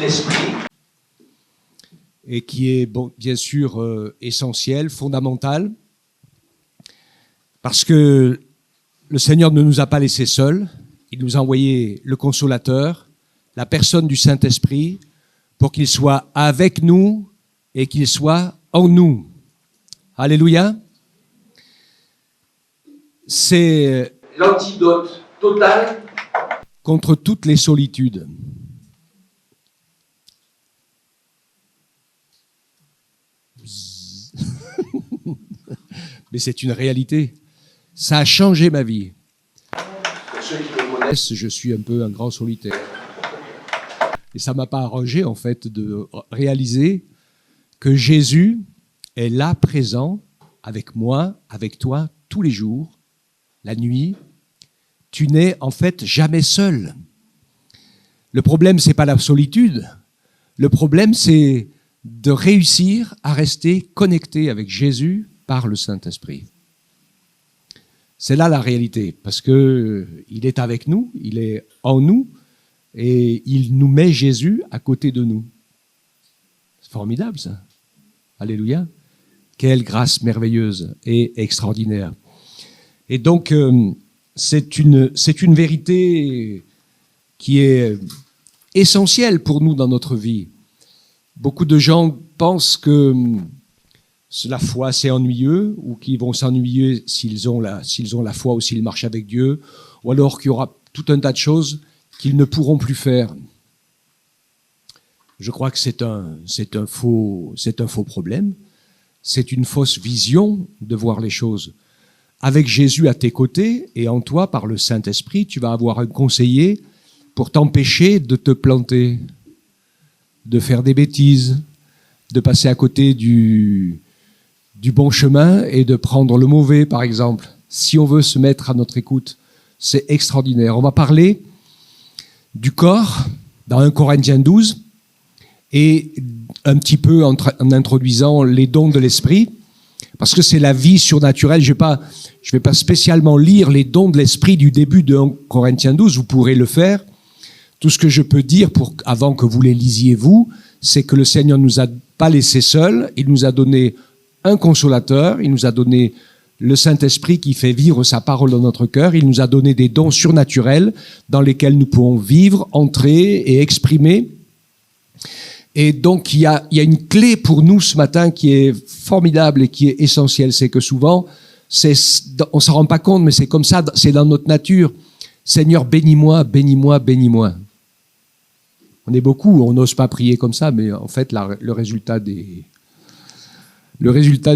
de l'esprit. Et qui est, bon, bien sûr, essentiel, fondamental. Parce que le Seigneur ne nous a pas laissés seuls. Il nous a envoyé le Consolateur, la personne du Saint-Esprit, pour qu'il soit avec nous et qu'il soit en nous. Alléluia. C'est l'antidote total contre toutes les solitudes. Mais c'est une réalité. Ça a changé ma vie. Pour ceux qui me connaissent, je suis un peu un grand solitaire. Et ça ne m'a pas arrangé, en fait, de réaliser que Jésus est là, présent, avec moi, avec toi, tous les jours, la nuit. Tu n'es, en fait, jamais seul. Le problème, ce n'est pas la solitude. Le problème, c'est de réussir à rester connecté avec Jésus par le Saint-Esprit. C'est là la réalité, parce que il est avec nous, il est en nous, et il nous met Jésus à côté de nous. C'est formidable, ça. Alléluia. Quelle grâce merveilleuse et extraordinaire. Et donc, c'est une vérité qui est essentielle pour nous dans notre vie. Beaucoup de gens pensent que la foi, c'est ennuyeux, ou qu'ils vont s'ennuyer s'ils ont la foi ou s'ils marchent avec Dieu, ou alors qu'il y aura tout un tas de choses qu'ils ne pourront plus faire. Je crois que c'est un faux problème. C'est une fausse vision de voir les choses. Avec Jésus à tes côtés et en toi, par le Saint-Esprit, tu vas avoir un conseiller pour t'empêcher de te planter, de faire des bêtises, de passer à côté du bon chemin et de prendre le mauvais, par exemple. Si on veut se mettre à notre écoute, c'est extraordinaire. On va parler du corps dans 1 Corinthiens 12 et un petit peu en introduisant les dons de l'esprit, parce que c'est la vie surnaturelle. Je vais pas spécialement lire les dons de l'esprit du début de 1 Corinthiens 12, vous pourrez le faire. Tout ce que je peux dire avant que vous les lisiez vous, c'est que le Seigneur ne nous a pas laissés seuls, il nous a donné un consolateur, il nous a donné le Saint-Esprit qui fait vivre sa parole dans notre cœur, il nous a donné des dons surnaturels dans lesquels nous pouvons vivre, entrer et exprimer. Et donc il y a une clé pour nous ce matin qui est formidable et qui est essentielle, c'est que souvent, on s'en rend pas compte, mais c'est comme ça, c'est dans notre nature. Seigneur, bénis-moi, bénis-moi, bénis-moi. On est beaucoup, on n'ose pas prier comme ça, mais en fait, le résultat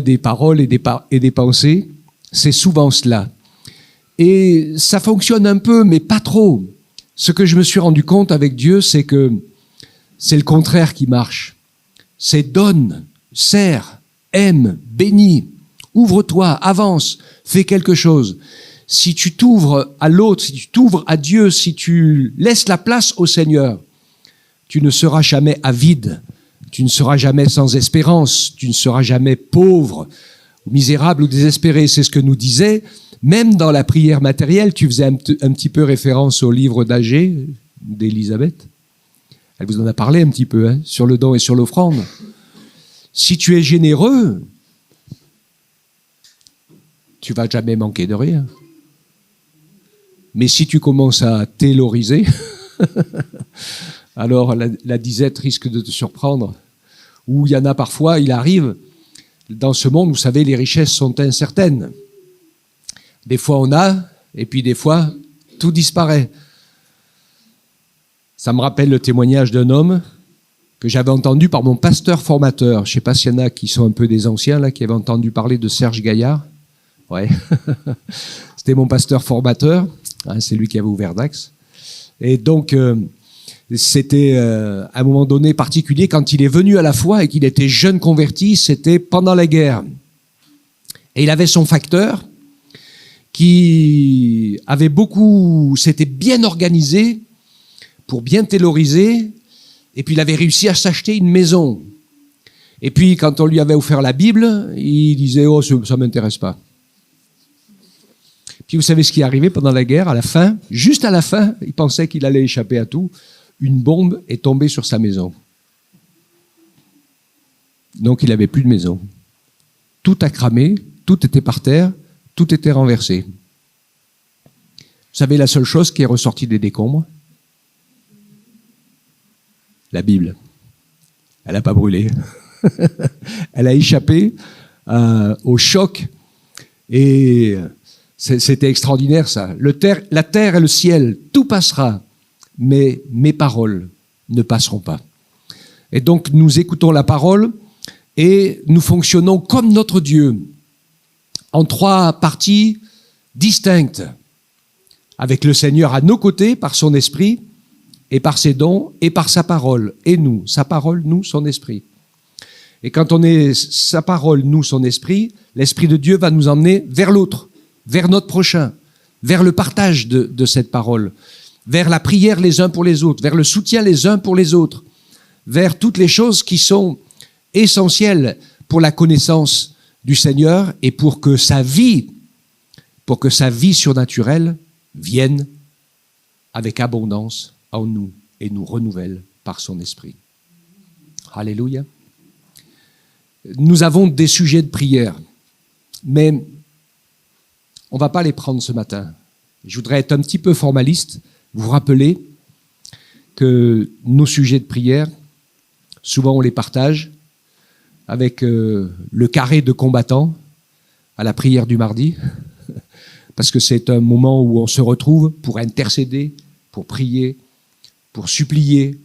des paroles et des pensées, c'est souvent cela. Et ça fonctionne un peu, mais pas trop. Ce que je me suis rendu compte avec Dieu, c'est que c'est le contraire qui marche. C'est donne, sers, aime, bénis, ouvre-toi, avance, fais quelque chose. Si tu t'ouvres à l'autre, si tu t'ouvres à Dieu, si tu laisses la place au Seigneur, tu ne seras jamais avide, tu ne seras jamais sans espérance, tu ne seras jamais pauvre, ou misérable ou désespéré. C'est ce que nous disait, même dans la prière matérielle, tu faisais un petit peu référence au livre d'Agée d'Élisabeth. Elle vous en a parlé un petit peu, sur le don et sur l'offrande. Si tu es généreux, tu vas jamais manquer de rien. Mais si tu commences à tayloriser, alors la disette risque de te surprendre. Ou il y en a parfois, il arrive, dans ce monde, vous savez, les richesses sont incertaines. Des fois on a, et puis des fois, tout disparaît. Ça me rappelle le témoignage d'un homme que j'avais entendu par mon pasteur formateur. Je ne sais pas s'il y en a qui sont un peu des anciens, là, qui avaient entendu parler de Serge Gaillard. Ouais. C'était mon pasteur formateur. C'est lui qui avait ouvert Dax. Et donc, c'était à un moment donné particulier, quand il est venu à la foi et qu'il était jeune converti, c'était pendant la guerre. Et il avait son facteur qui avait s'était bien organisé pour bien tayloriser, et puis il avait réussi à s'acheter une maison. Et puis, quand on lui avait offert la Bible, il disait « Oh, ça ne m'intéresse pas ». Puis vous savez ce qui est arrivé pendant la guerre, à la fin, juste à la fin, il pensait qu'il allait échapper à tout. une bombe est tombée sur sa maison. Donc il n'avait plus de maison. Tout a cramé, tout était par terre, tout était renversé. Vous savez la seule chose qui est ressortie des décombres? La Bible. Elle n'a pas brûlé. Elle a échappé au choc. Et c'était extraordinaire ça. La terre et le ciel, tout passera, mais mes paroles ne passeront pas. Et donc nous écoutons la parole et nous fonctionnons comme notre Dieu, en 3 parties distinctes, avec le Seigneur à nos côtés par son esprit et par ses dons et par sa parole. Et nous, sa parole, nous, son esprit. Et quand on est sa parole, nous, son esprit, l'Esprit de Dieu va nous emmener vers l'autre, vers notre prochain, vers le partage de cette parole, vers la prière les uns pour les autres, vers le soutien les uns pour les autres, vers toutes les choses qui sont essentielles pour la connaissance du Seigneur et pour que sa vie surnaturelle vienne avec abondance en nous et nous renouvelle par son esprit. Alléluia. Nous avons des sujets de prière, mais on ne va pas les prendre ce matin. Je voudrais être un petit peu formaliste, vous rappeler que nos sujets de prière, souvent on les partage avec le carré de combattants à la prière du mardi, parce que c'est un moment où on se retrouve pour intercéder, pour prier, pour supplier,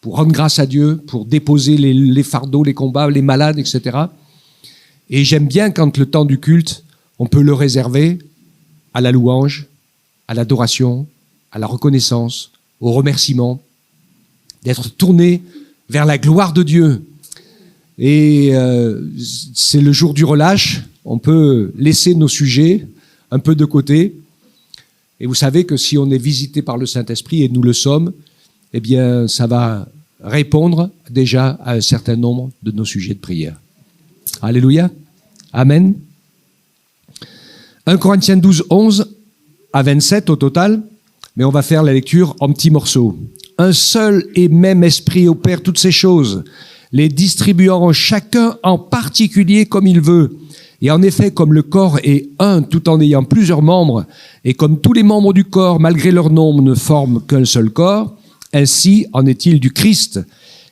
pour rendre grâce à Dieu, pour déposer les fardeaux, les combats, les malades, etc. Et j'aime bien quand le temps du culte, on peut le réserver à la louange, à l'adoration, à la reconnaissance, au remerciement, d'être tourné vers la gloire de Dieu. Et c'est le jour du relâche, on peut laisser nos sujets un peu de côté. Et vous savez que si on est visité par le Saint-Esprit, et nous le sommes, eh bien, ça va répondre déjà à un certain nombre de nos sujets de prière. Alléluia. Amen. 1 Corinthiens 12, 11 à 27 au total, mais on va faire la lecture en petits morceaux. Un seul et même esprit opère toutes ces choses, les distribuant chacun en particulier comme il veut. Et en effet, comme le corps est un tout en ayant plusieurs membres, et comme tous les membres du corps, malgré leur nombre, ne forment qu'un seul corps, ainsi en est-il du Christ.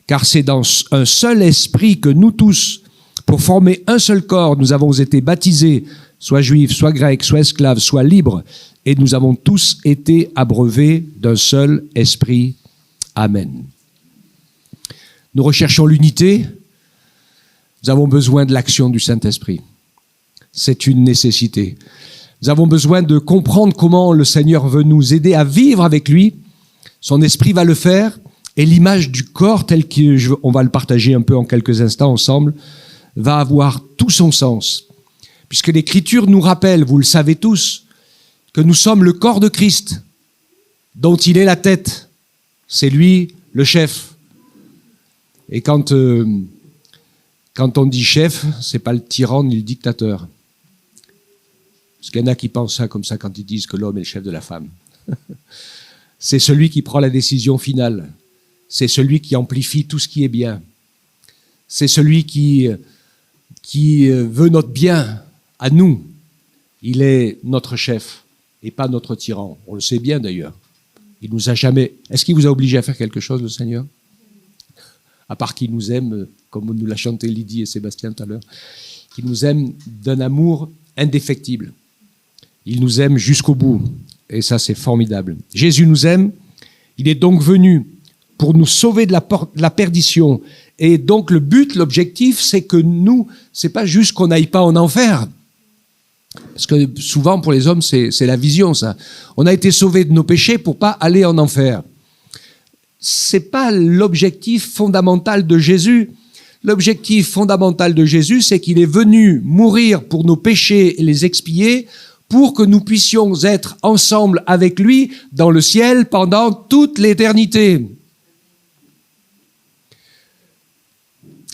Car c'est dans un seul esprit que nous tous, pour former un seul corps, nous avons été baptisés, soit juifs, soit grecs, soit esclaves, soit libres, et nous avons tous été abreuvés d'un seul esprit. Amen. Nous recherchons l'unité, nous avons besoin de l'action du Saint-Esprit. C'est une nécessité. Nous avons besoin de comprendre comment le Seigneur veut nous aider à vivre avec lui. Son esprit va le faire et l'image du corps tel qu'on va le partager un peu en quelques instants ensemble va avoir tout son sens. Puisque l'Écriture nous rappelle, vous le savez tous, que nous sommes le corps de Christ dont il est la tête. C'est lui le chef. Et quand on dit chef, c'est pas le tyran ni le dictateur. Parce qu'il y en a qui pensent ça comme ça quand ils disent que l'homme est le chef de la femme. C'est celui qui prend la décision finale. C'est celui qui amplifie tout ce qui est bien. C'est celui qui veut notre bien à nous. Il est notre chef et pas notre tyran. On le sait bien d'ailleurs. Il nous a jamais... Est-ce qu'il vous a obligé à faire quelque chose, le Seigneur? À part qu'il nous aime, comme nous l'a chanté Lydie et Sébastien tout à l'heure, qu'il nous aime d'un amour indéfectible. Il nous aime jusqu'au bout. Et ça, c'est formidable. Jésus nous aime. Il est donc venu pour nous sauver de la perdition. Et donc, le but, l'objectif, c'est que nous, c'est pas juste qu'on n'aille pas en enfer. Parce que souvent, pour les hommes, c'est la vision, ça. On a été sauvés de nos péchés pour pas aller en enfer. C'est pas l'objectif fondamental de Jésus. L'objectif fondamental de Jésus, c'est qu'il est venu mourir pour nos péchés et les expier pour que nous puissions être ensemble avec lui dans le ciel pendant toute l'éternité.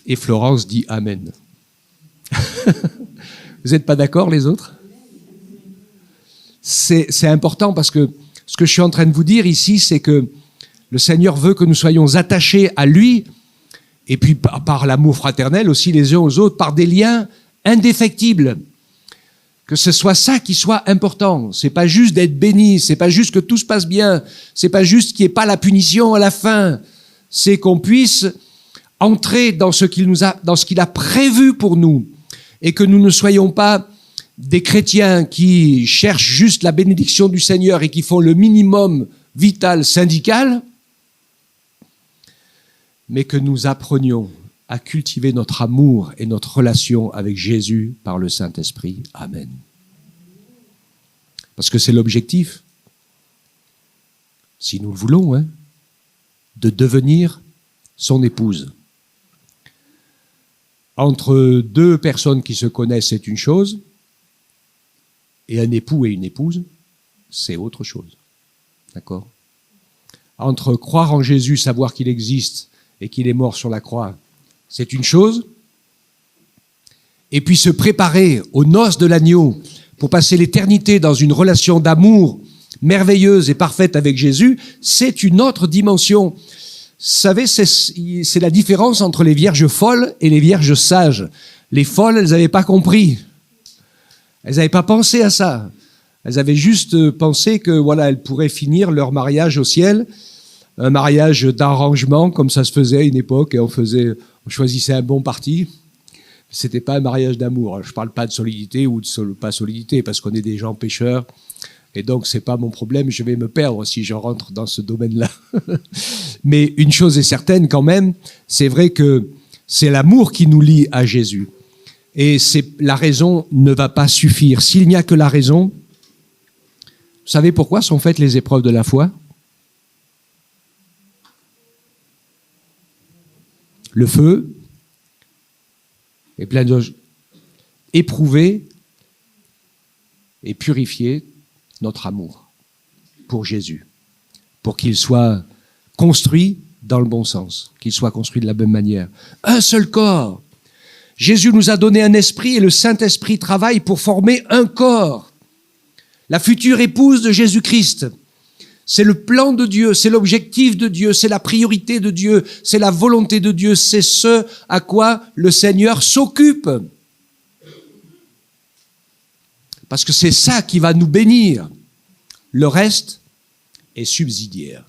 Et Florence dit Amen. Vous n'êtes pas d'accord, les autres? C'est important parce que ce que je suis en train de vous dire ici, c'est que Le Seigneur veut que nous soyons attachés à lui, et puis par l'amour fraternel aussi les uns aux autres, par des liens indéfectibles. Que ce soit ça qui soit important. C'est pas juste d'être béni, c'est pas juste que tout se passe bien, c'est pas juste qu'il n'y ait pas la punition à la fin. C'est qu'on puisse entrer dans ce qu'il a prévu pour nous, et que nous ne soyons pas des chrétiens qui cherchent juste la bénédiction du Seigneur et qui font le minimum vital syndical, mais que nous apprenions à cultiver notre amour et notre relation avec Jésus par le Saint-Esprit. Amen. Parce que c'est l'objectif, si nous le voulons, de devenir son épouse. Entre deux personnes qui se connaissent, c'est une chose, et un époux et une épouse, c'est autre chose. D'accord ? Entre croire en Jésus, savoir qu'il existe et qu'il est mort sur la croix, c'est une chose. Et puis se préparer aux noces de l'agneau pour passer l'éternité dans une relation d'amour merveilleuse et parfaite avec Jésus, c'est une autre dimension. Vous savez, c'est la différence entre les vierges folles et les vierges sages. Les folles, elles n'avaient pas compris. Elles n'avaient pas pensé à ça. Elles avaient juste pensé que voilà, elles pourraient finir leur mariage au ciel, un mariage d'arrangement comme ça se faisait à une époque, et on choisissait un bon parti. C'était pas un mariage d'amour. Je parle pas de solidité ou de pas solidité, parce qu'on est des gens pécheurs, et donc c'est pas mon problème. Je vais me perdre si je rentre dans ce domaine-là. Mais une chose est certaine quand même, c'est vrai que c'est l'amour qui nous lie à Jésus. Et la raison ne va pas suffire. S'il n'y a que la raison, vous savez pourquoi sont faites les épreuves de la foi ? Le feu est plein de éprouver et purifier notre amour pour Jésus, pour qu'il soit construit dans le bon sens, qu'il soit construit de la même manière. Un seul corps. Jésus nous a donné un esprit et le Saint-Esprit travaille pour former un corps. La future épouse de Jésus-Christ. C'est le plan de Dieu, c'est l'objectif de Dieu, c'est la priorité de Dieu, c'est la volonté de Dieu, c'est ce à quoi le Seigneur s'occupe. Parce que c'est ça qui va nous bénir. Le reste est subsidiaire.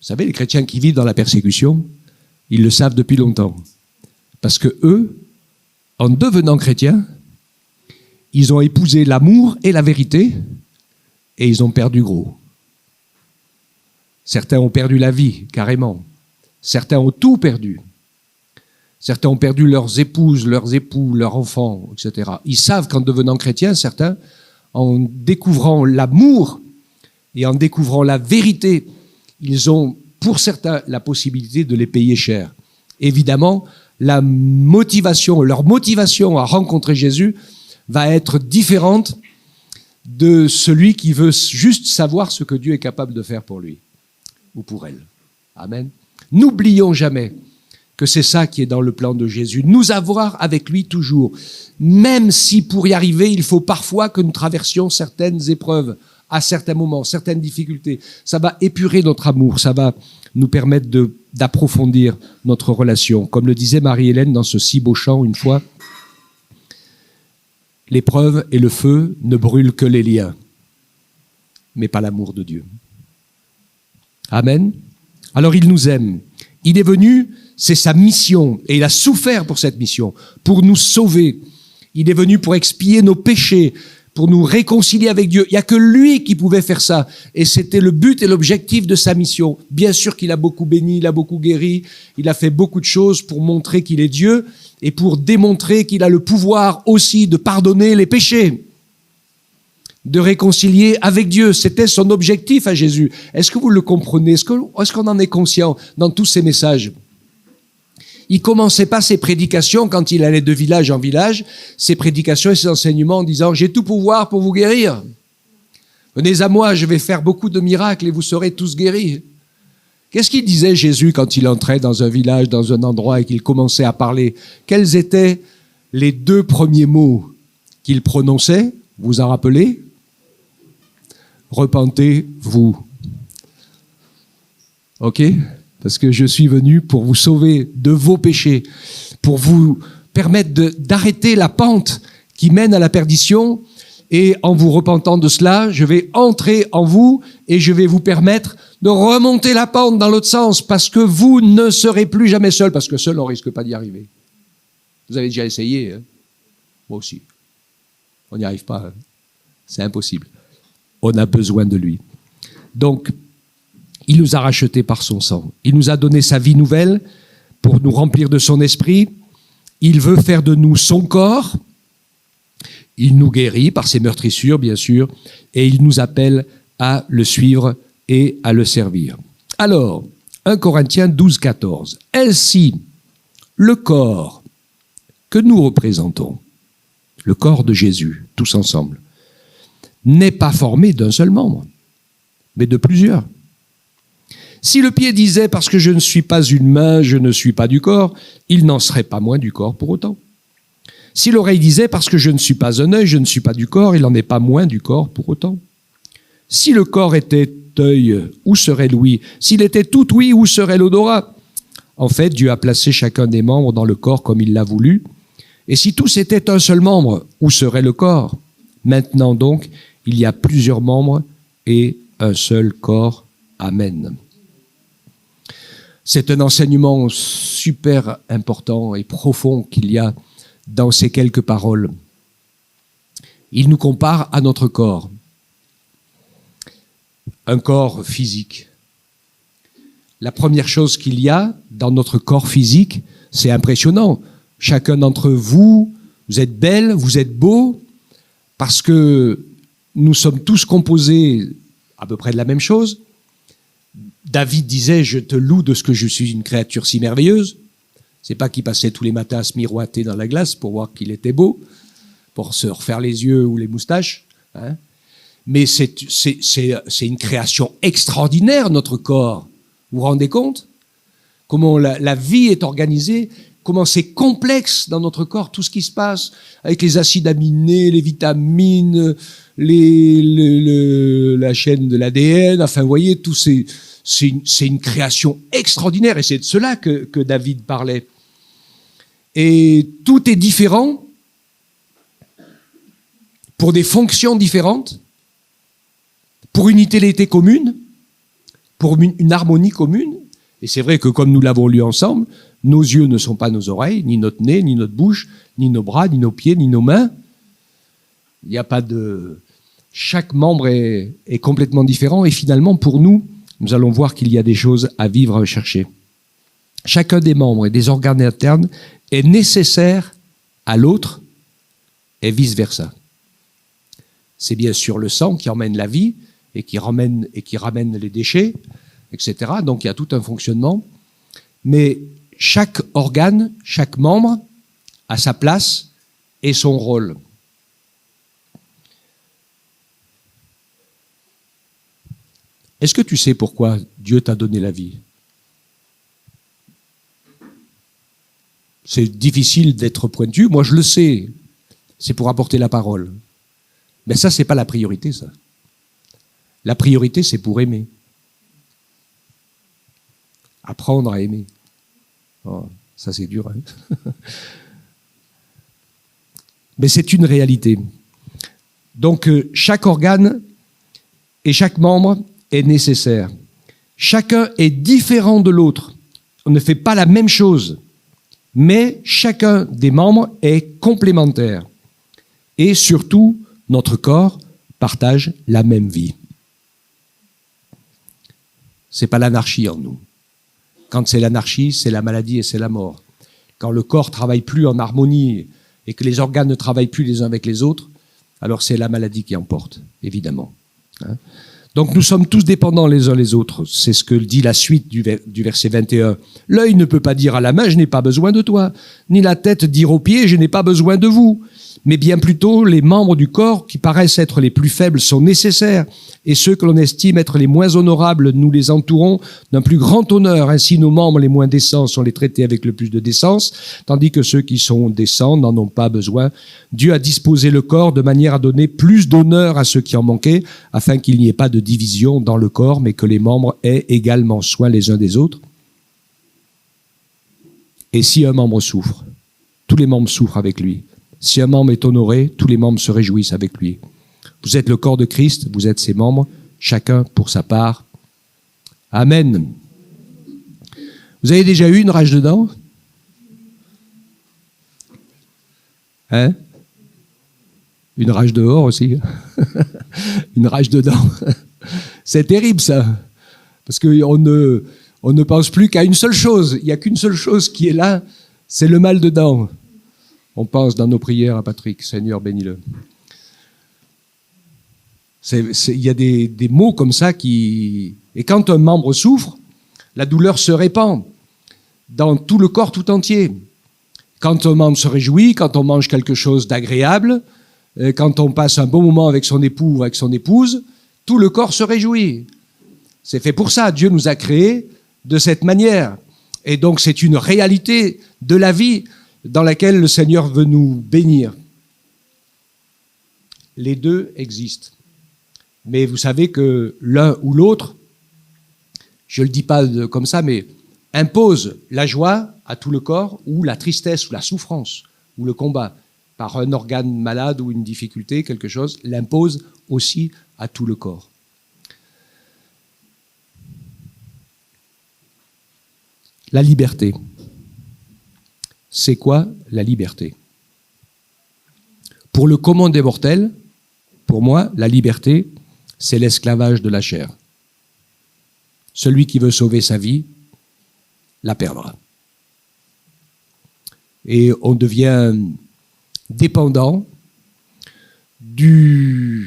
Vous savez, les chrétiens qui vivent dans la persécution, ils le savent depuis longtemps. Parce que eux, en devenant chrétiens, ils ont épousé l'amour et la vérité, et ils ont perdu gros. Certains ont perdu la vie, carrément. Certains ont tout perdu. Certains ont perdu leurs épouses, leurs époux, leurs enfants, etc. Ils savent qu'en devenant chrétiens, certains, en découvrant l'amour et en découvrant la vérité, ils ont, pour certains, la possibilité de les payer cher. Évidemment, leur motivation à rencontrer Jésus va être différente de celui qui veut juste savoir ce que Dieu est capable de faire pour lui ou pour elle. Amen. N'oublions jamais que c'est ça qui est dans le plan de Jésus. Nous avoir avec lui toujours. Même si pour y arriver, il faut parfois que nous traversions certaines épreuves, à certains moments, certaines difficultés. Ça va épurer notre amour, ça va nous permettre d'approfondir notre relation. Comme le disait Marie-Hélène dans ce si beau chant une fois, l'épreuve et le feu ne brûlent que les liens, mais pas l'amour de Dieu. Amen. Alors il nous aime. Il est venu, c'est sa mission, et il a souffert pour cette mission, pour nous sauver. Il est venu pour expier nos péchés, pour nous réconcilier avec Dieu. Il n'y a que lui qui pouvait faire ça. Et c'était le but et l'objectif de sa mission. Bien sûr qu'il a beaucoup béni, il a beaucoup guéri, il a fait beaucoup de choses pour montrer qu'il est Dieu et pour démontrer qu'il a le pouvoir aussi de pardonner les péchés, de réconcilier avec Dieu. C'était son objectif à Jésus. Est-ce que vous le comprenez? Est-ce qu'on en est conscient dans tous ces messages? Il commençait pas ses prédications quand il allait de village en village, ses prédications et ses enseignements en disant « J'ai tout pouvoir pour vous guérir. Venez à moi, je vais faire beaucoup de miracles et vous serez tous guéris. » Qu'est-ce qu'il disait Jésus quand il entrait dans un village, dans un endroit et qu'il commençait à parler? Quels étaient les 2 premiers mots qu'il prononçait? Vous vous en rappelez? repentez-vous. Ok ? Parce que je suis venu pour vous sauver de vos péchés, pour vous permettre d'arrêter la pente qui mène à la perdition. Et en vous repentant de cela, je vais entrer en vous et je vais vous permettre de remonter la pente dans l'autre sens, parce que vous ne serez plus jamais seul, parce que seul, on risque pas d'y arriver. Vous avez déjà essayé, hein ? Moi aussi. On n'y arrive pas. Hein ? C'est impossible. On a besoin de lui. Donc, il nous a rachetés par son sang. Il nous a donné sa vie nouvelle pour nous remplir de son esprit. Il veut faire de nous son corps. Il nous guérit par ses meurtrissures, bien sûr, et il nous appelle à le suivre et à le servir. Alors, 1 Corinthiens 12, 14. Ainsi, le corps que nous représentons, le corps de Jésus, tous ensemble, n'est pas formé d'un seul membre, mais de plusieurs. Si le pied disait « parce que je ne suis pas une main, je ne suis pas du corps », il n'en serait pas moins du corps pour autant. Si l'oreille disait « parce que je ne suis pas un œil, je ne suis pas du corps », il n'en est pas moins du corps pour autant. Si le corps était œil, où serait l'ouïe ? S'il était tout ouïe, où serait l'odorat ? En fait, Dieu a placé chacun des membres dans le corps comme il l'a voulu. Et si tous étaient un seul membre, où serait le corps ? Maintenant donc, il y a plusieurs membres et un seul corps. Amen. C'est un enseignement super important et profond qu'il y a dans ces quelques paroles. Il nous compare à notre corps. Un corps physique. La première chose qu'il y a dans notre corps physique, c'est impressionnant. Chacun d'entre vous, vous êtes belle, vous êtes beau, parce que nous sommes tous composés à peu près de la même chose. David disait « Je te loue de ce que je suis une créature si merveilleuse ». C'est pas qu'il passait tous les matins à se miroiter dans la glace pour voir qu'il était beau, pour se refaire les yeux ou les moustaches. Hein. Mais c'est une création extraordinaire, notre corps. Vous vous rendez compte ? Comment la vie est organisée, comment c'est complexe dans notre corps, tout ce qui se passe, avec les acides aminés, les vitamines, la chaîne de l'ADN, enfin, vous voyez, tout c'est une création extraordinaire, et c'est de cela que David parlait. Et tout est différent, pour des fonctions différentes, pour une utilité commune, pour une harmonie commune. Et c'est vrai que comme nous l'avons lu ensemble, nos yeux ne sont pas nos oreilles, ni notre nez, ni notre bouche, ni nos bras, ni nos pieds, ni nos mains. Il n'y a pas de... Chaque membre est complètement différent, et finalement, pour nous, nous allons voir qu'il y a des choses à vivre, à rechercher. Chacun des membres et des organes internes est nécessaire à l'autre, et vice-versa. C'est bien sûr le sang qui emmène la vie, et qui ramène les déchets, etc. Donc il y a tout un fonctionnement. Mais chaque organe, chaque membre a sa place et son rôle. Est-ce que tu sais pourquoi Dieu t'a donné la vie ? C'est difficile d'être pointu. Moi, je le sais. C'est pour apporter la parole. Mais ça, c'est pas la priorité, ça. La priorité, c'est pour aimer. Apprendre à aimer. Oh, ça, c'est dur. Hein. Mais c'est une réalité. Donc, chaque organe et chaque membre est nécessaire. Chacun est différent de l'autre. On ne fait pas la même chose. Mais chacun des membres est complémentaire. Et surtout, notre corps partage la même vie. C'est pas l'anarchie en nous. Quand c'est l'anarchie, c'est la maladie et c'est la mort. Quand le corps travaille plus en harmonie et que les organes ne travaillent plus les uns avec les autres, alors c'est la maladie qui emporte, évidemment. Donc nous sommes tous dépendants les uns les autres. C'est ce que dit la suite du verset 21. L'œil ne peut pas dire à la main, je n'ai pas besoin de toi, ni la tête dire aux pieds, je n'ai pas besoin de vous. Mais bien plutôt, les membres du corps qui paraissent être les plus faibles sont nécessaires, et ceux que l'on estime être les moins honorables, nous les entourons d'un plus grand honneur. Ainsi, nos membres les moins décents sont les traités avec le plus de décence, tandis que ceux qui sont décents n'en ont pas besoin. Dieu a disposé le corps de manière à donner plus d'honneur à ceux qui en manquaient, afin qu'il n'y ait pas de division dans le corps, mais que les membres aient également soin les uns des autres. Et si un membre souffre, tous les membres souffrent avec lui. Si un membre est honoré, tous les membres se réjouissent avec lui. Vous êtes le corps de Christ, vous êtes ses membres, chacun pour sa part. Amen. Vous avez déjà eu une rage de dents? Hein? Une rage dehors aussi. Une rage de dents. C'est terrible ça. Parce qu'on ne pense plus qu'à une seule chose. Il n'y a qu'une seule chose qui est là, c'est le mal de dents. On pense dans nos prières à Patrick, Seigneur bénis-le. Il y a des mots comme ça qui... Et quand un membre souffre, la douleur se répand dans tout le corps tout entier. Quand un membre se réjouit, quand on mange quelque chose d'agréable, quand on passe un bon moment avec son époux ou avec son épouse, tout le corps se réjouit. C'est fait pour ça. Dieu nous a créés de cette manière. Et donc c'est une réalité de la vie dans laquelle le Seigneur veut nous bénir. Les deux existent. Mais vous savez que l'un ou l'autre, je ne le dis pas comme ça, mais impose la joie à tout le corps, ou la tristesse, ou la souffrance, ou le combat, par un organe malade ou une difficulté, quelque chose, l'impose aussi à tout le corps. La liberté. C'est quoi la liberté? Pour le commun des mortels, pour moi, la liberté, c'est l'esclavage de la chair. Celui qui veut sauver sa vie la perdra. Et on devient dépendant des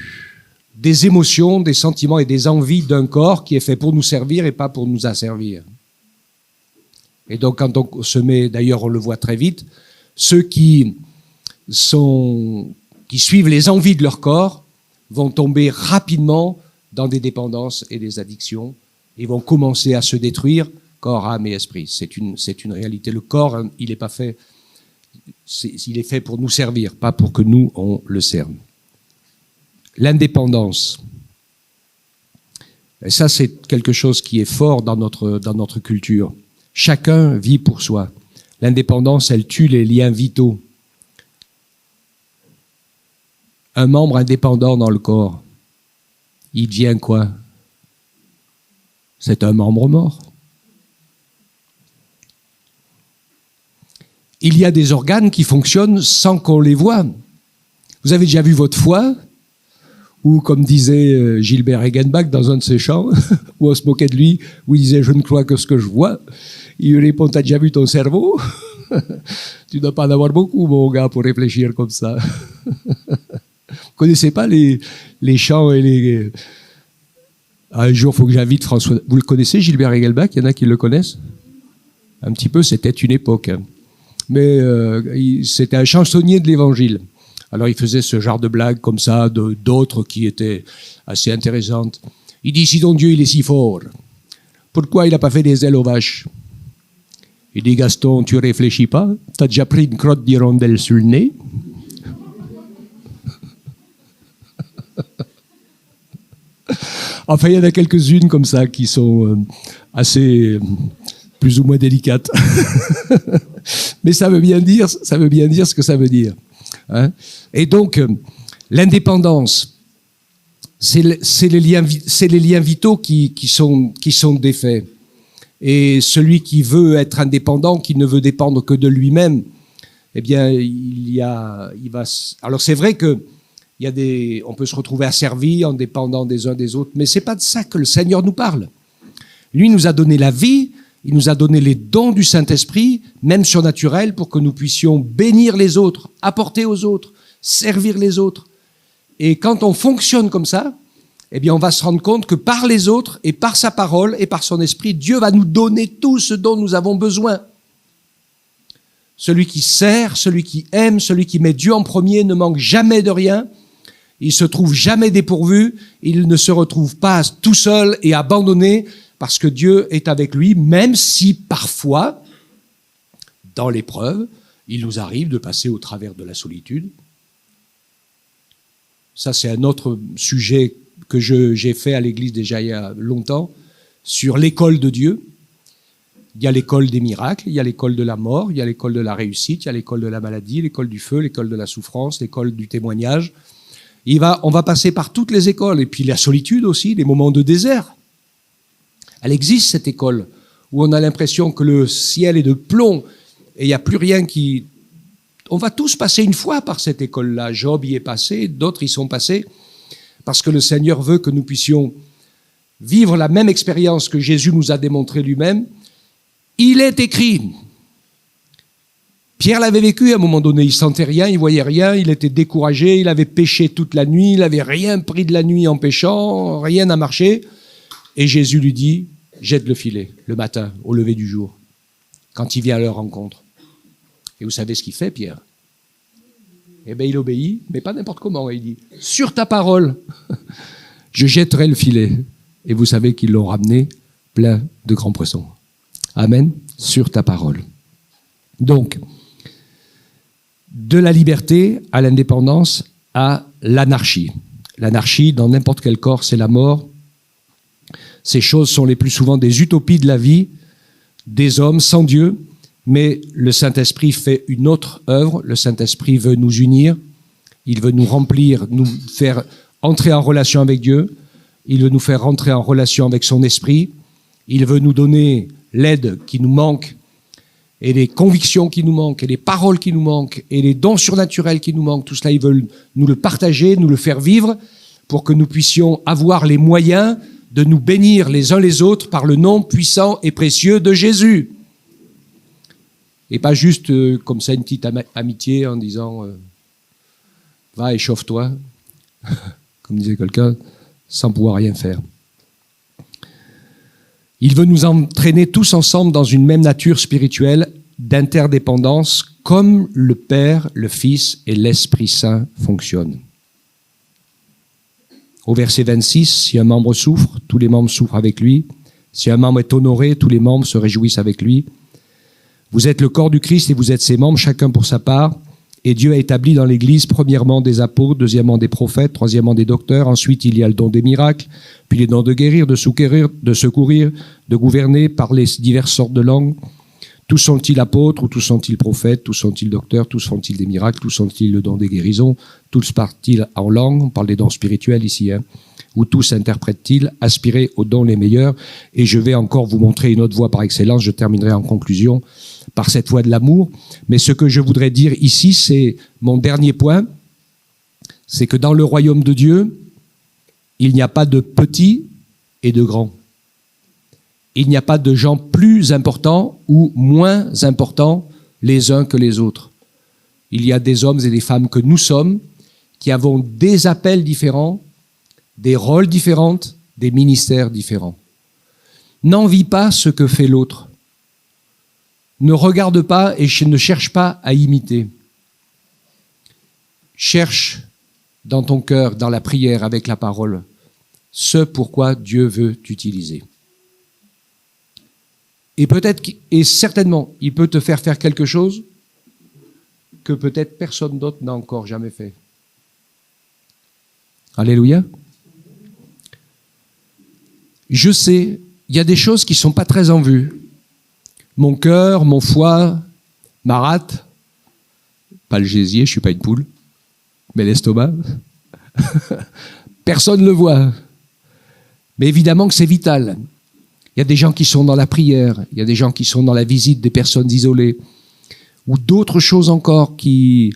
émotions, des sentiments et des envies d'un corps qui est fait pour nous servir et pas pour nous asservir. Et donc, quand on se met, d'ailleurs, on le voit très vite, ceux qui suivent les envies de leur corps vont tomber rapidement dans des dépendances et des addictions et vont commencer à se détruire, corps, âme et esprit. C'est une réalité. Le corps, il n'est pas fait, il est fait pour nous servir, pas pour que nous, on le serve. L'indépendance. Et ça, c'est quelque chose qui est fort dans notre culture. Chacun vit pour soi. L'indépendance, elle tue les liens vitaux. Un membre indépendant dans le corps, il devient quoi? C'est un membre mort. Il y a des organes qui fonctionnent sans qu'on les voie. Vous avez déjà vu votre foie? Ou comme disait Gilbert Egenbach dans un de ses chants, où on se moquait de lui, où il disait « Je ne crois que ce que je vois ». Il lui répond « T'as déjà vu ton cerveau ?» Tu ne dois pas en avoir beaucoup, mon gars, pour réfléchir comme ça. Vous ne connaissez pas les chants et les... Un jour, il faut que j'invite François... Vous le connaissez, Gilbert Egenbach? Il y en a qui le connaissent? Un petit peu, c'était une époque. Hein. Mais c'était un chansonnier de l'Évangile. Alors il faisait ce genre de blagues comme ça, d'autres qui étaient assez intéressantes. Il dit, si ton Dieu il est si fort, pourquoi il n'a pas fait des ailes aux vaches? Il dit, Gaston, tu réfléchis pas? Tu as déjà pris une crotte d'hirondelle sur le nez? Enfin, il y en a quelques-unes comme ça qui sont assez plus ou moins délicates. Mais ça veut bien dire ce que ça veut dire. Hein? Et donc, l'indépendance, c'est les liens vitaux qui sont défaits. Et celui qui veut être indépendant, qui ne veut dépendre que de lui-même, eh bien, alors c'est vrai que on peut se retrouver asservi en dépendant des uns des autres, mais c'est pas de ça que le Seigneur nous parle. Lui nous a donné la vie, il nous a donné les dons du Saint-Esprit, même surnaturels, pour que nous puissions bénir les autres, apporter aux autres, servir les autres. Et quand on fonctionne comme ça, eh bien on va se rendre compte que par les autres et par sa parole et par son esprit, Dieu va nous donner tout ce dont nous avons besoin. Celui qui sert, celui qui aime, celui qui met Dieu en premier ne manque jamais de rien. Il se trouve jamais dépourvu. Il ne se retrouve pas tout seul et abandonné parce que Dieu est avec lui, même si parfois, dans l'épreuve, il nous arrive de passer au travers de la solitude. Ça, c'est un autre sujet que j'ai fait à l'église déjà il y a longtemps, sur l'école de Dieu. Il y a l'école des miracles, il y a l'école de la mort, il y a l'école de la réussite, il y a l'école de la maladie, l'école du feu, l'école de la souffrance, l'école du témoignage. On va passer par toutes les écoles. Et puis la solitude aussi, les moments de désert. Elle existe, cette école, où on a l'impression que le ciel est de plomb et il n'y a plus rien qui... On va tous passer une fois par cette école-là. Job y est passé, d'autres y sont passés, parce que le Seigneur veut que nous puissions vivre la même expérience que Jésus nous a démontré lui-même. Il est écrit. Pierre l'avait vécu à un moment donné, il sentait rien, il voyait rien, il était découragé, il avait péché toute la nuit, il n'avait rien pris de la nuit en péchant, rien n'a marché. Et Jésus lui dit, jette le filet le matin, au lever du jour, quand il vient à leur rencontre. Et vous savez ce qu'il fait, Pierre? Eh bien, il obéit, mais pas n'importe comment. Il dit, sur ta parole, je jetterai le filet. Et vous savez qu'ils l'ont ramené plein de grands poissons. Amen, sur ta parole. Donc, de la liberté à l'indépendance à l'anarchie. L'anarchie, dans n'importe quel corps, c'est la mort. Ces choses sont les plus souvent des utopies de la vie, des hommes sans Dieu, mais le Saint-Esprit fait une autre œuvre. Le Saint-Esprit veut nous unir, il veut nous remplir, nous faire entrer en relation avec Dieu, il veut nous faire rentrer en relation avec son esprit, il veut nous donner l'aide qui nous manque, et les convictions qui nous manquent, et les paroles qui nous manquent, et les dons surnaturels qui nous manquent. Tout cela, ils veulent nous le partager, nous le faire vivre, pour que nous puissions avoir les moyens de nous bénir les uns les autres par le nom puissant et précieux de Jésus. Et pas juste comme ça une petite amitié en disant va, échauffe-toi, comme disait quelqu'un, sans pouvoir rien faire. Il veut nous entraîner tous ensemble dans une même nature spirituelle d'interdépendance, comme le Père, le Fils et l'Esprit Saint fonctionnent. Au verset 26, si un membre souffre, tous les membres souffrent avec lui. Si un membre est honoré, tous les membres se réjouissent avec lui. Vous êtes le corps du Christ et vous êtes ses membres, chacun pour sa part. Et Dieu a établi dans l'Église, premièrement des apôtres, deuxièmement des prophètes, troisièmement des docteurs. Ensuite, il y a le don des miracles, puis les dons de guérir, de secourir, de gouverner, parler diverses sortes de langues. Tous sont-ils apôtres, ou tous sont-ils prophètes, tous sont-ils docteurs, tous font-ils des miracles, tous sont-ils le don des guérisons, tous parlent-ils en langue, on parle des dons spirituels ici, ou tous interprètent-ils, aspirez aux dons les meilleurs. Et je vais encore vous montrer une autre voie par excellence, je terminerai en conclusion par cette voie de l'amour. Mais ce que je voudrais dire ici, c'est mon dernier point, c'est que dans le royaume de Dieu, il n'y a pas de petits et de grands. Il n'y a pas de gens plus importants ou moins importants les uns que les autres. Il y a des hommes et des femmes que nous sommes qui avons des appels différents, des rôles différents, des ministères différents. N'envie pas ce que fait l'autre. Ne regarde pas et ne cherche pas à imiter. Cherche dans ton cœur, dans la prière, avec la parole, ce pourquoi Dieu veut t'utiliser. Et peut-être, et certainement, il peut te faire faire quelque chose que peut-être personne d'autre n'a encore jamais fait. Alléluia. Je sais, il y a des choses qui ne sont pas très en vue. Mon cœur, mon foie, ma rate, pas le gésier, je ne suis pas une poule, mais l'estomac, personne ne le voit. Mais évidemment que c'est vital. Il y a des gens qui sont dans la prière, il y a des gens qui sont dans la visite des personnes isolées, ou d'autres choses encore qui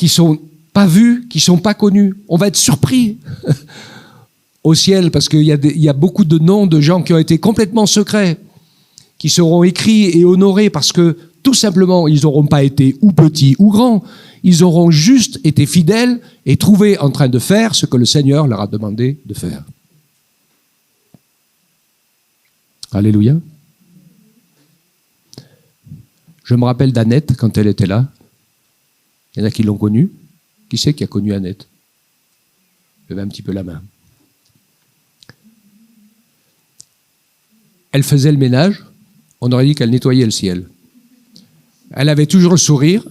sont pas vues, qui sont pas connues. On va être surpris au ciel parce qu'il y a beaucoup de noms de gens qui ont été complètement secrets, qui seront écrits et honorés parce que tout simplement, ils n'auront pas été ou petits ou grands, ils auront juste été fidèles et trouvé en train de faire ce que le Seigneur leur a demandé de faire. Alléluia. Je me rappelle d'Annette quand elle était là. Il y en a qui l'ont connue. Qui c'est qui a connu Annette? Levez un petit peu la main. Elle faisait le ménage. On aurait dit qu'elle nettoyait le ciel. Elle avait toujours le sourire.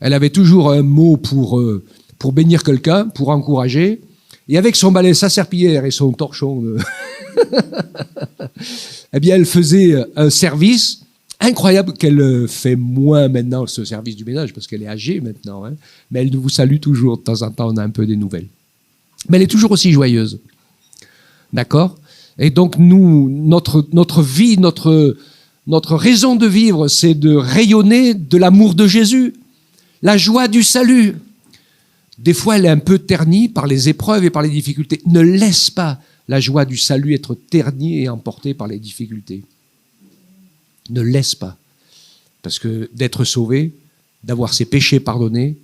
Elle avait toujours un mot pour bénir quelqu'un, pour encourager. Et avec son balai, sa serpillière et son torchon, eh bien, elle faisait un service incroyable qu'elle fait moins maintenant, ce service du ménage, parce qu'elle est âgée maintenant. Hein. Mais elle vous salue toujours. De temps en temps, on a un peu des nouvelles. Mais elle est toujours aussi joyeuse. D'accord ? Et donc, nous, notre vie, notre raison de vivre, c'est de rayonner de l'amour de Jésus. La joie du salut. Des fois, elle est un peu ternie par les épreuves et par les difficultés. Ne laisse pas la joie du salut être ternie et emportée par les difficultés. Ne laisse pas. Parce que d'être sauvé, d'avoir ses péchés pardonnés,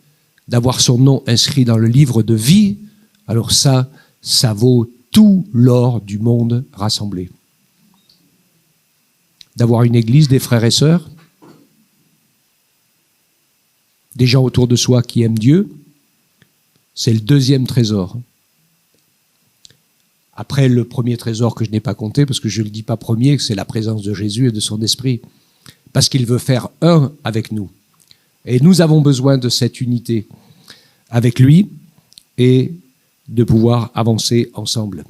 d'avoir son nom inscrit dans le livre de vie, alors ça vaut tout l'or du monde rassemblé. D'avoir une église, des frères et sœurs, des gens autour de soi qui aiment Dieu, c'est le deuxième trésor. Après, le premier trésor que je n'ai pas compté, parce que je ne le dis pas premier, c'est la présence de Jésus et de son esprit. Parce qu'il veut faire un avec nous. Et nous avons besoin de cette unité avec lui et de pouvoir avancer ensemble.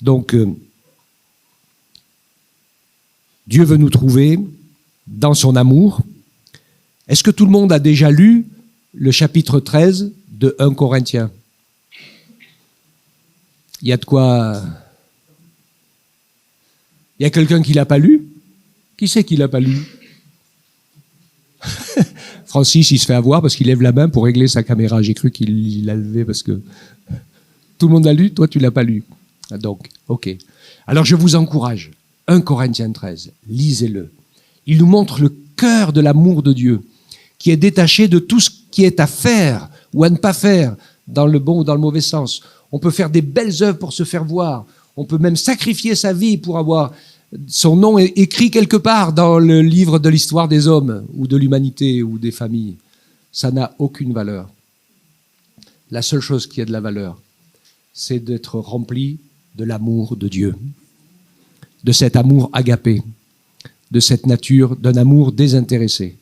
Donc, Dieu veut nous trouver dans son amour. Est-ce que tout le monde a déjà lu le chapitre 13 de 1 Corinthiens? Il y a de quoi... Il y a quelqu'un qui ne l'a pas lu? Qui c'est qui ne l'a pas lu? Francis, il se fait avoir parce qu'il lève la main pour régler sa caméra. J'ai cru qu'il l'a levé parce que... Tout le monde l'a lu, toi tu ne l'as pas lu. Donc, ok. Alors je vous encourage. 1 Corinthiens 13, lisez-le. Il nous montre le cœur de l'amour de Dieu, qui est détaché de tout ce qui est à faire ou à ne pas faire, dans le bon ou dans le mauvais sens. On peut faire des belles œuvres pour se faire voir. On peut même sacrifier sa vie pour avoir son nom écrit quelque part dans le livre de l'histoire des hommes ou de l'humanité ou des familles. Ça n'a aucune valeur. La seule chose qui a de la valeur, c'est d'être rempli de l'amour de Dieu, de cet amour agapé, de cette nature, d'un amour désintéressé.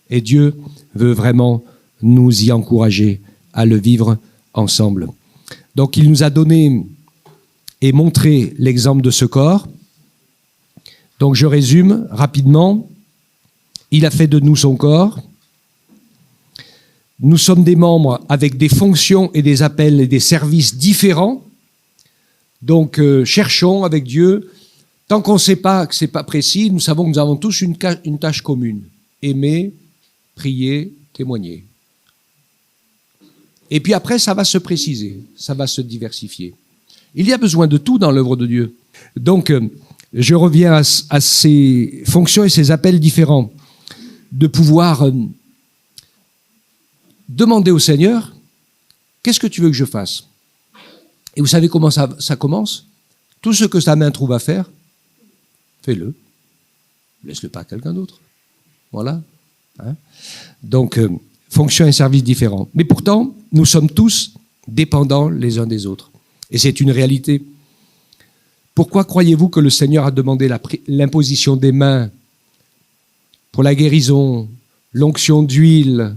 Et Dieu veut vraiment nous y encourager à le vivre ensemble. Donc il nous a donné et montré l'exemple de ce corps. Donc je résume rapidement. Il a fait de nous son corps. Nous sommes des membres avec des fonctions et des appels et des services différents. Donc cherchons avec Dieu. Tant qu'on ne sait pas, que ce n'est pas précis, nous savons que nous avons tous une tâche commune. Aimer, prier, témoigner. Et puis après, ça va se préciser, ça va se diversifier. Il y a besoin de tout dans l'œuvre de Dieu. Donc, je reviens à ces fonctions et ces appels différents. De pouvoir demander au Seigneur, qu'est-ce que tu veux que je fasse? Et vous savez comment ça commence? Tout ce que ta main trouve à faire, fais-le. Laisse-le pas à quelqu'un d'autre. Voilà. Hein? Donc, fonctions et services différents. Mais pourtant, nous sommes tous dépendants les uns des autres. Et c'est une réalité. Pourquoi croyez-vous que le Seigneur a demandé l'imposition des mains pour la guérison, l'onction d'huile,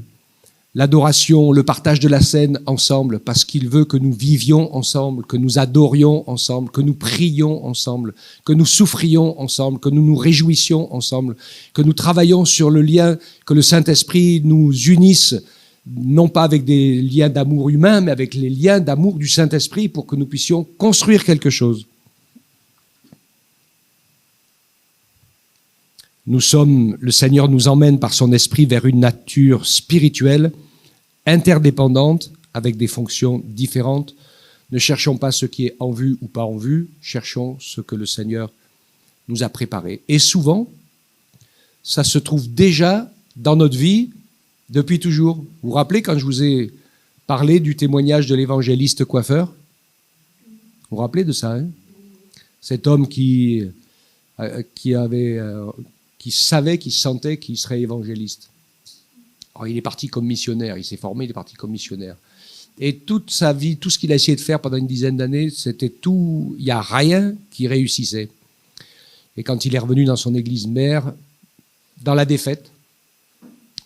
l'adoration, le partage de la scène ensemble? Parce qu'il veut que nous vivions ensemble, que nous adorions ensemble, que nous prions ensemble, que nous souffrions ensemble, que nous nous réjouissions ensemble, que nous travaillions sur le lien, que le Saint-Esprit nous unisse, non pas avec des liens d'amour humains, mais avec les liens d'amour du Saint-Esprit pour que nous puissions construire quelque chose. Le Seigneur nous emmène par son esprit vers une nature spirituelle, interdépendante, avec des fonctions différentes. Ne cherchons pas ce qui est en vue ou pas en vue, cherchons ce que le Seigneur nous a préparé. Et souvent, ça se trouve déjà dans notre vie depuis toujours. Vous vous rappelez quand je vous ai parlé du témoignage de l'évangéliste coiffeur? Vous vous rappelez de ça, hein? Cet homme qui savait, qui sentait qu'il serait évangéliste. Alors, il est parti comme missionnaire, il s'est formé, il est parti comme missionnaire. Et toute sa vie, tout ce qu'il a essayé de faire pendant une dizaine d'années, c'était tout, il n'y a rien qui réussissait. Et quand il est revenu dans son église mère, dans la défaite,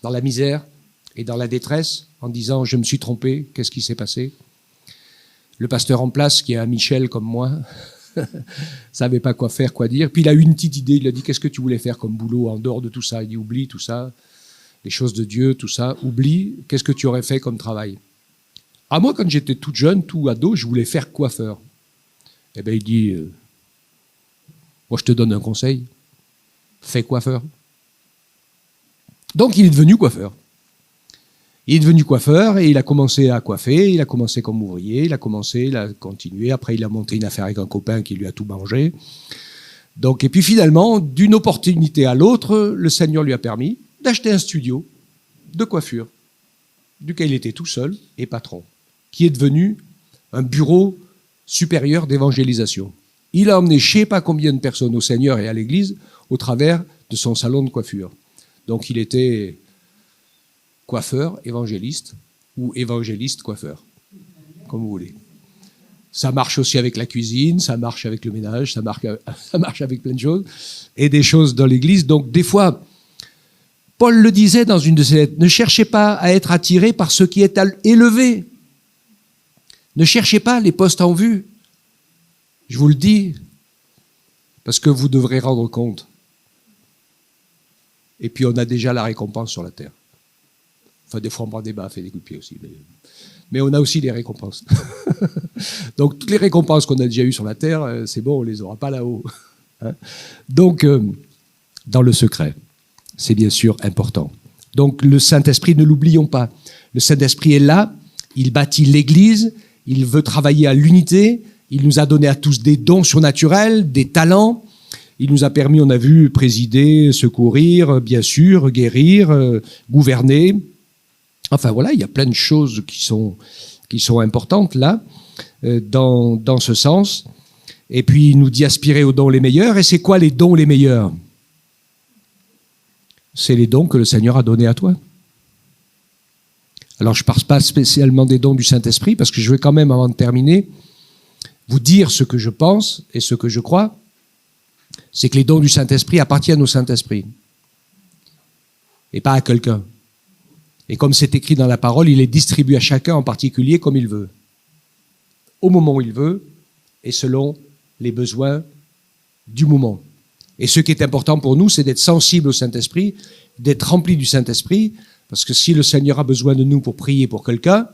dans la misère et dans la détresse, en disant « je me suis trompé, qu'est-ce qui s'est passé ?» Le pasteur en place, qui est un Michel comme moi, savait pas quoi faire, quoi dire. Puis il a eu une petite idée, il a dit « qu'est-ce que tu voulais faire comme boulot en dehors de tout ça ?» Il dit « oublie tout ça, les choses de Dieu, tout ça, oublie, qu'est-ce que tu aurais fait comme travail ?» Ah, moi, quand j'étais toute jeune, tout ado, je voulais faire coiffeur. Eh bien, il dit moi, je te donne un conseil, fais coiffeur. Donc, il est devenu coiffeur. Il est devenu coiffeur et il a commencé à coiffer, il a commencé comme ouvrier, il a continué, après il a monté une affaire avec un copain qui lui a tout mangé. Donc, et puis finalement, d'une opportunité à l'autre, le Seigneur lui a permis d'acheter un studio de coiffure, duquel il était tout seul et patron, qui est devenu un bureau supérieur d'évangélisation. Il a emmené je ne sais pas combien de personnes au Seigneur et à l'Église au travers de son salon de coiffure. Donc il était coiffeur, évangéliste, ou évangéliste coiffeur, comme vous voulez. Ça marche aussi avec la cuisine, ça marche avec le ménage, ça marche avec plein de choses, et des choses dans l'Église. Donc des fois, Paul le disait dans une de ses lettres, ne cherchez pas à être attiré par ce qui est élevé. Ne cherchez pas les postes en vue. Je vous le dis, parce que vous devrez rendre compte. Et puis on a déjà la récompense sur la terre. Enfin, des fois on prend des baffes et des coups de pied aussi. Mais on a aussi des récompenses. Donc toutes les récompenses qu'on a déjà eues sur la terre, c'est bon, on ne les aura pas là-haut. Hein? Donc, dans le secret, c'est bien sûr important. Donc le Saint-Esprit, ne l'oublions pas. Le Saint-Esprit est là, il bâtit l'Église, il veut travailler à l'unité, il nous a donné à tous des dons surnaturels, des talents. Il nous a permis, on a vu, présider, secourir, bien sûr, guérir, gouverner. Enfin voilà, il y a plein de choses qui sont importantes là, dans ce sens. Et puis il nous dit aspirer aux dons les meilleurs. Et c'est quoi les dons les meilleurs? C'est les dons que le Seigneur a donnés à toi. Alors je ne parle pas spécialement des dons du Saint-Esprit, parce que je vais quand même, avant de terminer, vous dire ce que je pense et ce que je crois. C'est que les dons du Saint-Esprit appartiennent au Saint-Esprit et pas à quelqu'un. Et comme c'est écrit dans la parole, il les distribue à chacun en particulier comme il veut, au moment où il veut et selon les besoins du moment. Et ce qui est important pour nous, c'est d'être sensible au Saint-Esprit, d'être rempli du Saint-Esprit, parce que si le Seigneur a besoin de nous pour prier pour quelqu'un,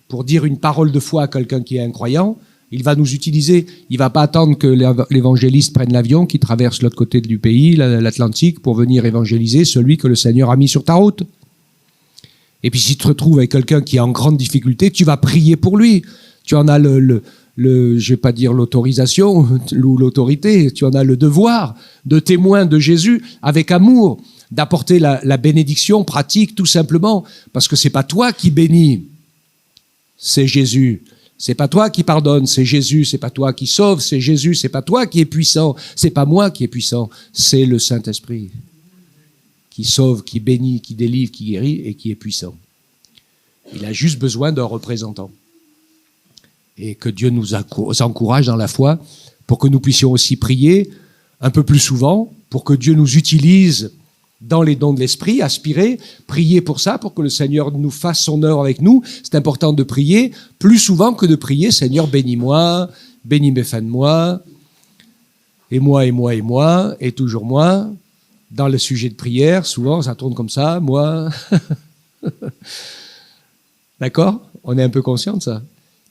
pour dire une parole de foi à quelqu'un qui est incroyant, il va nous utiliser. Il ne va pas attendre que l'évangéliste prenne l'avion, qui traverse l'autre côté du pays, l'Atlantique, pour venir évangéliser celui que le Seigneur a mis sur ta route. Et puis si tu te retrouves avec quelqu'un qui est en grande difficulté, tu vas prier pour lui. Tu en as je vais pas dire l'autorisation ou l'autorité, tu en as le devoir de témoin de Jésus avec amour, d'apporter la bénédiction pratique tout simplement, parce que c'est pas toi qui bénis, c'est Jésus. C'est pas toi qui pardonne, c'est Jésus. C'est pas toi qui sauve, c'est Jésus. C'est pas toi qui es puissant, c'est pas moi qui est puissant, c'est le Saint-Esprit qui sauve, qui bénit, qui délivre, qui guérit et qui est puissant. Il a juste besoin d'un représentant. Et que Dieu nous encourage dans la foi pour que nous puissions aussi prier un peu plus souvent, pour que Dieu nous utilise dans les dons de l'Esprit, aspirer, prier pour ça, pour que le Seigneur nous fasse son œuvre avec nous. C'est important de prier plus souvent que de prier « Seigneur, bénis-moi, bénis mes fins de mois, et moi, et moi, et moi, et toujours moi ». Dans le sujet de prière, souvent, ça tourne comme ça, moi. D'accord? On est un peu conscient de ça.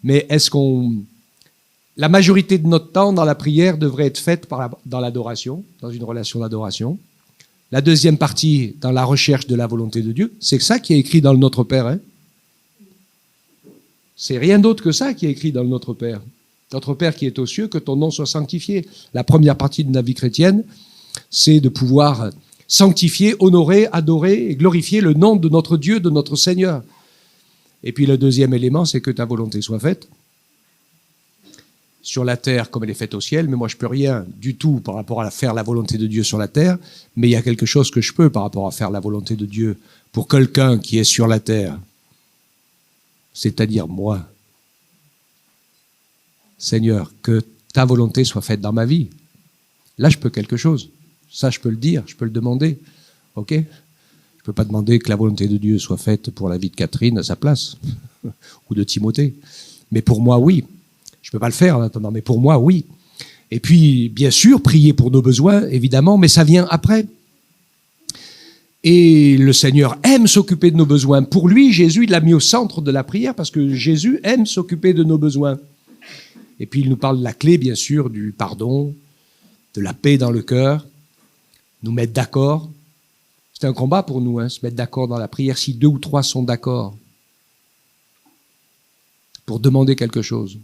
Mais est-ce qu'on... La majorité de notre temps dans la prière devrait être faite dans l'adoration, dans une relation d'adoration. La deuxième partie, dans la recherche de la volonté de Dieu, c'est ça qui est écrit dans le Notre Père. Hein? C'est rien d'autre que ça qui est écrit dans le Notre Père. Notre Père qui est aux cieux, que ton nom soit sanctifié. La première partie de la vie chrétienne, c'est de pouvoir sanctifier, honorer, adorer et glorifier le nom de notre Dieu, de notre Seigneur. Et puis le deuxième élément, c'est que ta volonté soit faite sur la terre comme elle est faite au ciel. Mais moi, je peux rien du tout par rapport à faire la volonté de Dieu sur la terre, mais il y a quelque chose que je peux par rapport à faire la volonté de Dieu pour quelqu'un qui est sur la terre, c'est-à-dire moi. Seigneur, que ta volonté soit faite dans ma vie. Là, je peux quelque chose. Ça, je peux le dire, je peux le demander. OK ? Je ne peux pas demander que la volonté de Dieu soit faite pour la vie de Catherine à sa place, ou de Timothée. Mais pour moi, oui. Je ne peux pas le faire en attendant, mais pour moi, oui. Et puis, bien sûr, prier pour nos besoins, évidemment, mais ça vient après. Et le Seigneur aime s'occuper de nos besoins. Pour lui, Jésus, il l'a mis au centre de la prière parce que Jésus aime s'occuper de nos besoins. Et puis, il nous parle de la clé, bien sûr, du pardon, de la paix dans le cœur, nous mettre d'accord. C'est un combat pour nous, se mettre d'accord dans la prière, si 2 ou 3 sont d'accord pour demander quelque chose.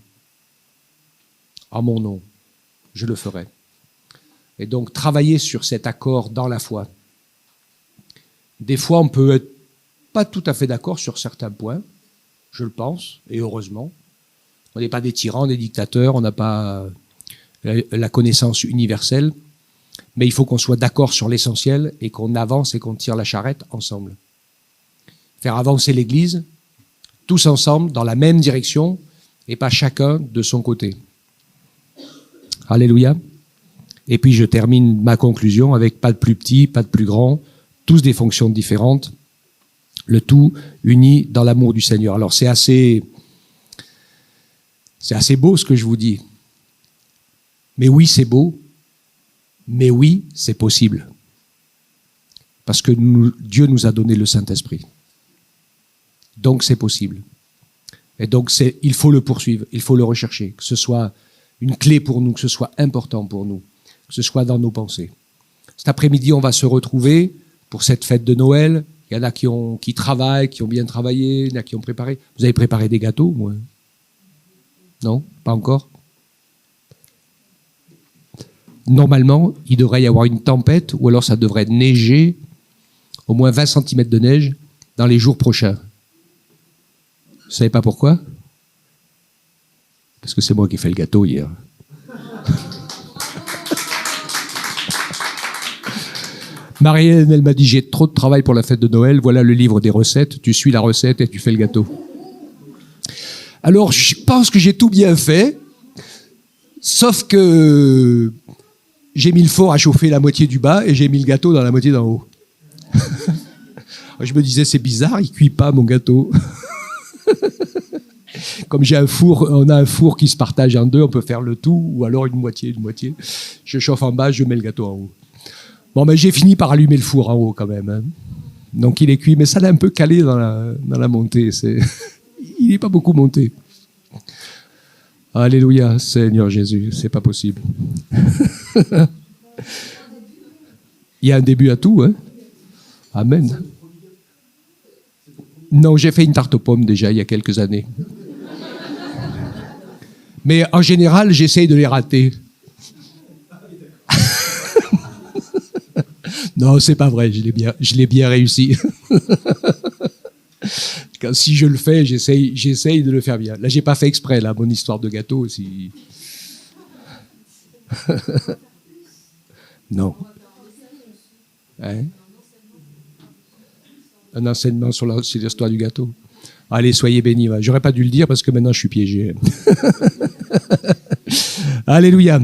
En mon nom, je le ferai. Et donc, travailler sur cet accord dans la foi. Des fois, on peut être pas tout à fait d'accord sur certains points, je le pense, et heureusement. On n'est pas des tyrans, des dictateurs, on n'a pas la connaissance universelle, mais il faut qu'on soit d'accord sur l'essentiel et qu'on avance et qu'on tire la charrette ensemble. Faire avancer l'Église, tous ensemble, dans la même direction, et pas chacun de son côté. Alléluia. Et puis je termine ma conclusion avec pas de plus petit, pas de plus grand, tous des fonctions différentes, le tout uni dans l'amour du Seigneur. Alors c'est assez beau ce que je vous dis. Mais oui, c'est beau, mais oui, c'est possible. Parce que Dieu nous a donné le Saint-Esprit. Donc c'est possible. Et donc il faut le poursuivre, il faut le rechercher, que ce soit une clé pour nous, que ce soit important pour nous, que ce soit dans nos pensées. Cet après-midi, on va se retrouver pour cette fête de Noël. Il y en a qui travaillent, qui ont bien travaillé, il y en a qui ont préparé. Vous avez préparé des gâteaux, moi? Non? Pas encore? Normalement, il devrait y avoir une tempête, ou alors ça devrait neiger, au moins 20 cm de neige, dans les jours prochains. Vous savez pas pourquoi? Parce que c'est moi qui ai fait le gâteau hier. Marianne, elle m'a dit, j'ai trop de travail pour la fête de Noël, voilà le livre des recettes, tu suis la recette et tu fais le gâteau. Alors, je pense que j'ai tout bien fait, sauf que j'ai mis le four à chauffer la moitié du bas et j'ai mis le gâteau dans la moitié d'en haut. Je me disais, c'est bizarre, il cuit pas mon gâteau. Comme on a un four qui se partage en deux, on peut faire le tout, ou alors une moitié. Je chauffe en bas, je mets le gâteau en haut. Bon, j'ai fini par allumer le four en haut quand même. Donc il est cuit, mais ça l'a un peu calé dans la montée. Il n'est pas beaucoup monté. Alléluia, Seigneur Jésus, c'est pas possible. Il y a un début à tout, Amen. Non, j'ai fait une tarte aux pommes déjà il y a quelques années. Mais en général, j'essaye de les rater. Non, c'est pas vrai, je l'ai bien réussi. Si je le fais, j'essaye de le faire bien. Là, j'ai pas fait exprès, là, mon histoire de gâteau aussi. Non. Hein? Un enseignement sur l'histoire du gâteau. Allez, soyez bénis. J'aurais pas dû le dire parce que maintenant je suis piégé. Alléluia.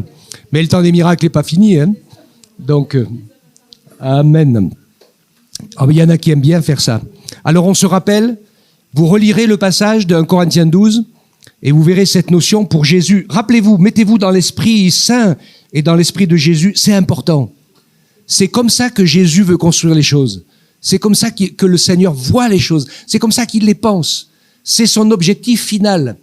Mais le temps des miracles n'est pas fini. Donc, amen. Il y en a qui aiment bien faire ça. Alors on se rappelle, vous relirez le passage de 1 Corinthiens 12 et vous verrez cette notion pour Jésus. Rappelez-vous, mettez-vous dans l'Esprit Saint et dans l'Esprit de Jésus, c'est important. C'est comme ça que Jésus veut construire les choses. C'est comme ça que le Seigneur voit les choses. C'est comme ça qu'il les pense. C'est son objectif final.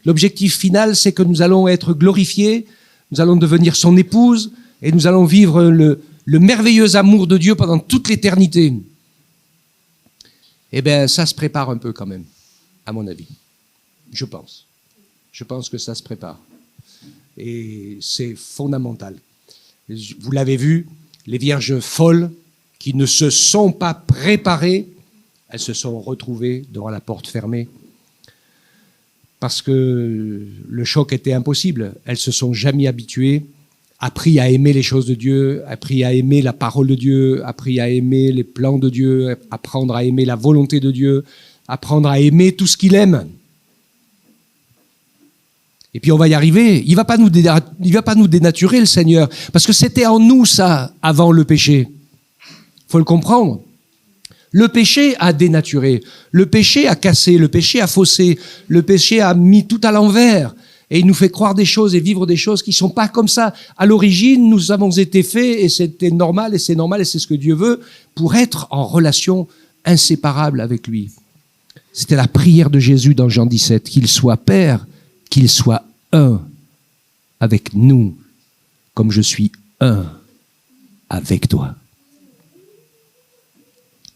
L'objectif final, c'est que nous allons être glorifiés, nous allons devenir son épouse et nous allons vivre le merveilleux amour de Dieu pendant toute l'éternité. Eh bien, ça se prépare un peu quand même, à mon avis. Je pense. Je pense que ça se prépare. Et c'est fondamental. Vous l'avez vu, les vierges folles qui ne se sont pas préparées, elles se sont retrouvées devant la porte fermée parce que le choc était impossible. Elles se sont jamais habituées, appris à aimer les choses de Dieu, appris à aimer la parole de Dieu, appris à aimer les plans de Dieu, apprendre à aimer la volonté de Dieu, apprendre à aimer tout ce qu'il aime. Et puis on va y arriver. Il va pas nous dénaturer, le Seigneur, parce que c'était en nous ça avant le péché. Faut le comprendre. Le péché a dénaturé, le péché a cassé, le péché a faussé, le péché a mis tout à l'envers. Et il nous fait croire des choses et vivre des choses qui sont pas comme ça. À l'origine, nous avons été faits et c'était normal et c'est ce que Dieu veut pour être en relation inséparable avec lui. C'était la prière de Jésus dans Jean 17, qu'il soit Père, qu'il soit un avec nous, comme je suis un avec toi.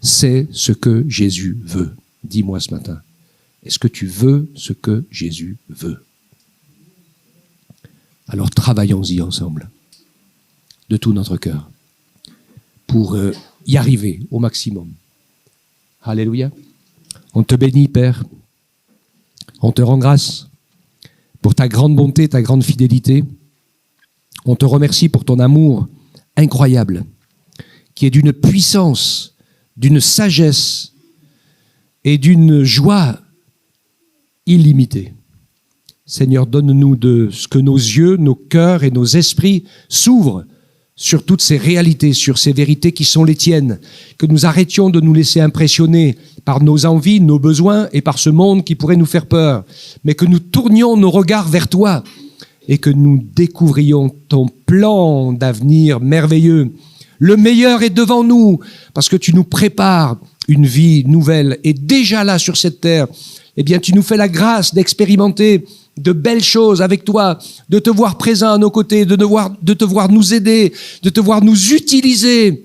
C'est ce que Jésus veut. Dis-moi ce matin, est-ce que tu veux ce que Jésus veut? Alors travaillons-y ensemble, de tout notre cœur, pour y arriver au maximum. Alléluia. On te bénit, Père. On te rend grâce pour ta grande bonté, ta grande fidélité. On te remercie pour ton amour incroyable, qui est d'une puissance, d'une sagesse et d'une joie illimitée. Seigneur, donne-nous de ce que nos yeux, nos cœurs et nos esprits s'ouvrent sur toutes ces réalités, sur ces vérités qui sont les tiennes, que nous arrêtions de nous laisser impressionner par nos envies, nos besoins et par ce monde qui pourrait nous faire peur, mais que nous tournions nos regards vers toi et que nous découvrions ton plan d'avenir merveilleux. Le meilleur est devant nous parce que tu nous prépares une vie nouvelle et déjà là sur cette terre, eh bien tu nous fais la grâce d'expérimenter de belles choses avec toi, de te voir présent à nos côtés, de te voir nous aider, de te voir nous utiliser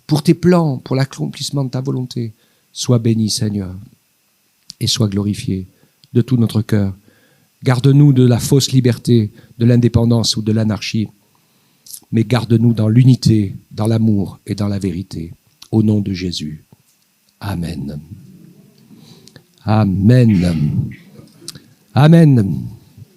pour tes plans, pour l'accomplissement de ta volonté. Sois béni, Seigneur, et sois glorifié de tout notre cœur. Garde-nous de la fausse liberté, de l'indépendance ou de l'anarchie, mais garde-nous dans l'unité, dans l'amour et dans la vérité. Au nom de Jésus. Amen. Amen. Amen.